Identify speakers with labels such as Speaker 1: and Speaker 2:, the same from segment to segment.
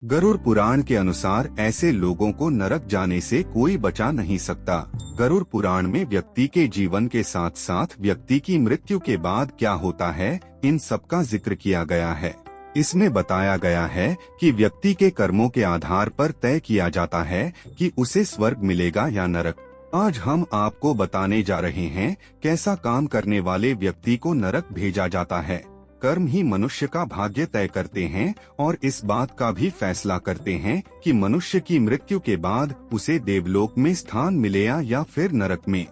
Speaker 1: गरुड़ पुराण के अनुसार ऐसे लोगों को नरक जाने से कोई बचा नहीं सकता। गरुड़ पुराण में व्यक्ति के जीवन के साथ साथ व्यक्ति की मृत्यु के बाद क्या होता है, इन सब का जिक्र किया गया है। इसमें बताया गया है कि व्यक्ति के कर्मों के आधार पर तय किया जाता है कि उसे स्वर्ग मिलेगा या नरक। आज हम आपको बताने जा रहे हैं कैसा काम करने वाले व्यक्ति को नरक भेजा जाता है। कर्म ही मनुष्य का भाग्य तय करते हैं और इस बात का भी फैसला करते हैं कि मनुष्य की मृत्यु के बाद उसे देवलोक में स्थान मिलेगा या फिर नरक में।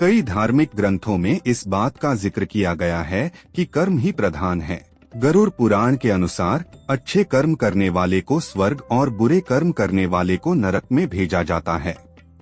Speaker 1: कई धार्मिक ग्रंथों में इस बात का जिक्र किया गया है कि कर्म ही प्रधान है। गरुड़ पुराण के अनुसार अच्छे कर्म करने वाले को स्वर्ग और बुरे कर्म करने वाले को नरक में भेजा जाता है।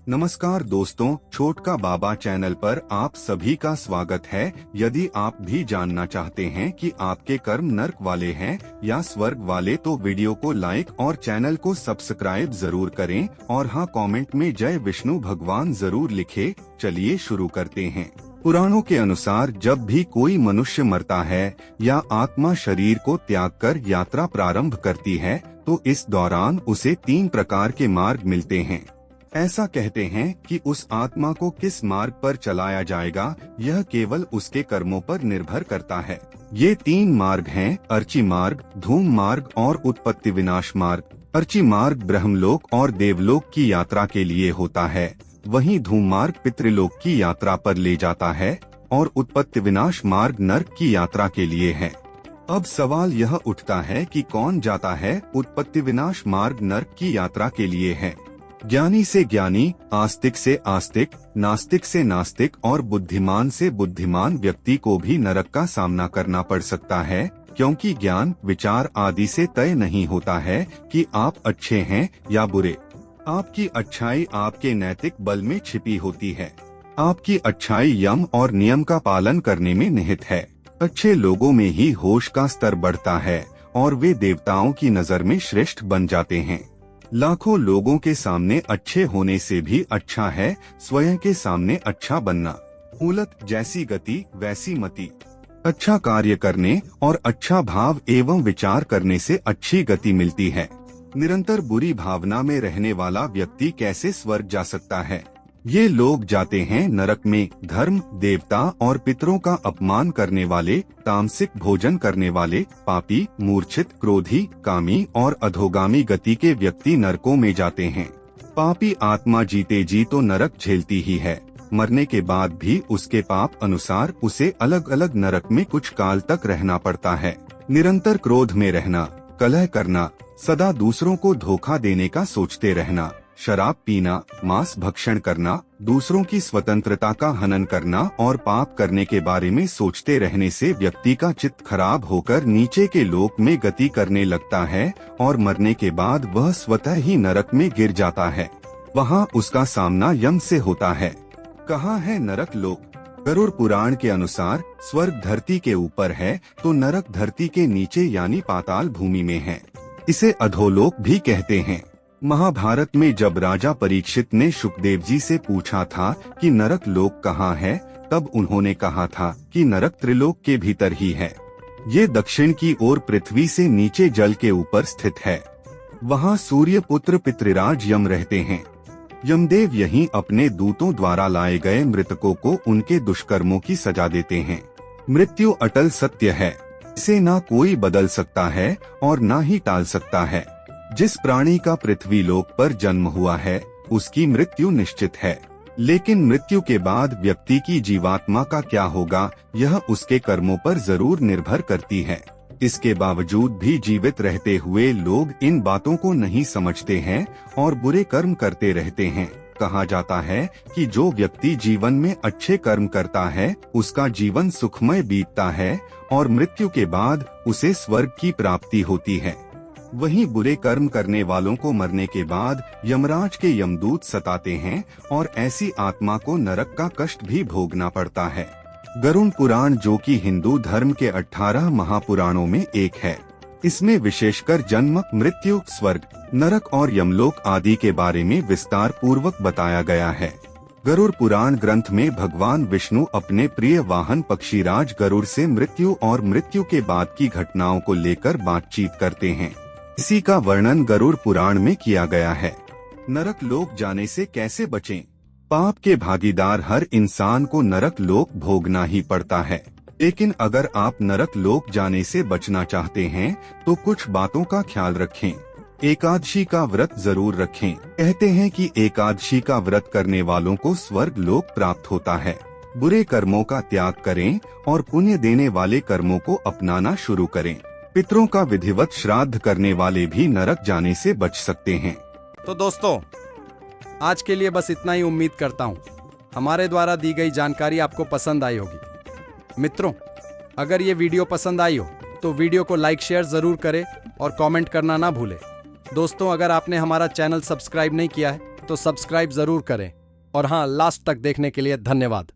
Speaker 1: नमस्कार दोस्तों, छोटका बाबा चैनल पर आप सभी का स्वागत है। यदि आप भी जानना चाहते हैं कि आपके कर्म नरक वाले हैं या स्वर्ग वाले, तो वीडियो को लाइक और चैनल को सब्सक्राइब जरूर करें और हाँ, कमेंट में जय विष्णु भगवान जरूर लिखे। चलिए शुरू करते हैं। पुराणों के अनुसार जब भी कोई मनुष्य मरता है या आत्मा शरीर को त्याग कर यात्रा प्रारंभ करती है तो इस दौरान उसे 3 प्रकार के मार्ग मिलते हैं। ऐसा कहते हैं कि उस आत्मा को किस मार्ग पर चलाया जाएगा यह केवल उसके कर्मों पर निर्भर करता है। ये 3 मार्ग हैं, अर्ची मार्ग, धूम मार्ग और उत्पत्ति विनाश मार्ग। अर्ची मार्ग ब्रह्मलोक और देवलोक की यात्रा के लिए होता है, वहीं धूम मार्ग पितृलोक की यात्रा पर ले जाता है और उत्पत्ति विनाश मार्ग नरक की यात्रा के लिए है। अब सवाल यह उठता है कि कौन जाता है उत्पत्ति विनाश मार्ग नरक की यात्रा के लिए है। ज्ञानी से ज्ञानी, आस्तिक से आस्तिक, नास्तिक से नास्तिक और बुद्धिमान से बुद्धिमान व्यक्ति को भी नरक का सामना करना पड़ सकता है, क्योंकि ज्ञान, विचार आदि से तय नहीं होता है कि आप अच्छे हैं या बुरे। आपकी अच्छाई आपके नैतिक बल में छिपी होती है। आपकी अच्छाई यम और नियम का पालन करने में निहित है। अच्छे लोगों में ही होश का स्तर बढ़ता है और वे देवताओं की नजर में श्रेष्ठ बन जाते हैं। लाखों लोगों के सामने अच्छे होने से भी अच्छा है स्वयं के सामने अच्छा बनना। उलट जैसी गति वैसी मति। अच्छा कार्य करने और अच्छा भाव एवं विचार करने से अच्छी गति मिलती है। निरंतर बुरी भावना में रहने वाला व्यक्ति कैसे स्वर्ग जा सकता है? ये लोग जाते हैं नरक में। धर्म, देवता और पितरों का अपमान करने वाले, तामसिक भोजन करने वाले, पापी, मूर्छित, क्रोधी, कामी और अधोगामी गति के व्यक्ति नरकों में जाते हैं। पापी आत्मा जीते जी तो नरक झेलती ही है, मरने के बाद भी उसके पाप अनुसार उसे अलग अलग नरक में कुछ काल तक रहना पड़ता है। निरंतर क्रोध में रहना, कलह करना, सदा दूसरों को धोखा देने का सोचते रहना, शराब पीना, मांस भक्षण करना, दूसरों की स्वतंत्रता का हनन करना और पाप करने के बारे में सोचते रहने से व्यक्ति का चित्त खराब होकर नीचे के लोक में गति करने लगता है और मरने के बाद वह स्वतः ही नरक में गिर जाता है। वहाँ उसका सामना यम से होता है। कहाँ है नरक लोक? गरुड़ पुराण के अनुसार स्वर्ग धरती के ऊपर है तो नरक धरती के नीचे यानी पाताल भूमि में है। इसे अधोलोक भी कहते हैं। महाभारत में जब राजा परीक्षित ने शुकदेव जी से पूछा था कि नरक लोक कहाँ है, तब उन्होंने कहा था कि नरक त्रिलोक के भीतर ही है। ये दक्षिण की ओर पृथ्वी से नीचे जल के ऊपर स्थित है। वहाँ सूर्य पुत्र पितृराज यम रहते हैं। यमदेव यहीं अपने दूतों द्वारा लाए गए मृतकों को उनके दुष्कर्मों की सजा देते हैं। मृत्यु अटल सत्य है, इसे ना कोई बदल सकता है और ना ही टाल सकता है। जिस प्राणी का पृथ्वी लोक पर जन्म हुआ है उसकी मृत्यु निश्चित है, लेकिन मृत्यु के बाद व्यक्ति की जीवात्मा का क्या होगा यह उसके कर्मों पर जरूर निर्भर करती है। इसके बावजूद भी जीवित रहते हुए लोग इन बातों को नहीं समझते हैं और बुरे कर्म करते रहते हैं। कहा जाता है कि जो व्यक्ति जीवन में अच्छे कर्म करता है उसका जीवन सुखमय बीतता है और मृत्यु के बाद उसे स्वर्ग की प्राप्ति होती है। वहीं बुरे कर्म करने वालों को मरने के बाद यमराज के यमदूत सताते हैं और ऐसी आत्मा को नरक का कष्ट भी भोगना पड़ता है। गरुड़ पुराण, जो कि हिंदू धर्म के 18 महापुराणों में एक है, इसमें विशेषकर जन्म, मृत्यु, स्वर्ग, नरक और यमलोक आदि के बारे में विस्तार पूर्वक बताया गया है। गरुड़ पुराण ग्रंथ में भगवान विष्णु अपने प्रिय वाहन पक्षीराज गरुड़ से मृत्यु और मृत्यु के बाद की घटनाओं को लेकर बातचीत करते हैं। इसी का वर्णन गरुड़ पुराण में किया गया है। नरक लोक जाने से कैसे बचें? पाप के भागीदार हर इंसान को नरक लोक भोगना ही पड़ता है, लेकिन अगर आप नरक लोक जाने से बचना चाहते हैं तो कुछ बातों का ख्याल रखें। एकादशी का व्रत जरूर रखें। कहते हैं कि एकादशी का व्रत करने वालों को स्वर्ग लोक प्राप्त होता है। बुरे कर्मों का त्याग करें और पुण्य देने वाले कर्मों को अपनाना शुरू करें। पितरों का विधिवत श्राद्ध करने वाले भी नरक जाने से बच सकते हैं।
Speaker 2: तो दोस्तों, आज के लिए बस इतना ही। उम्मीद करता हूँ हमारे द्वारा दी गई जानकारी आपको पसंद आई होगी। मित्रों, अगर ये वीडियो पसंद आई हो तो वीडियो को लाइक शेयर जरूर करें और कमेंट करना ना भूलें। दोस्तों, अगर आपने हमारा चैनल सब्सक्राइब नहीं किया है तो सब्सक्राइब जरूर करें। और हाँ, लास्ट तक देखने के लिए धन्यवाद।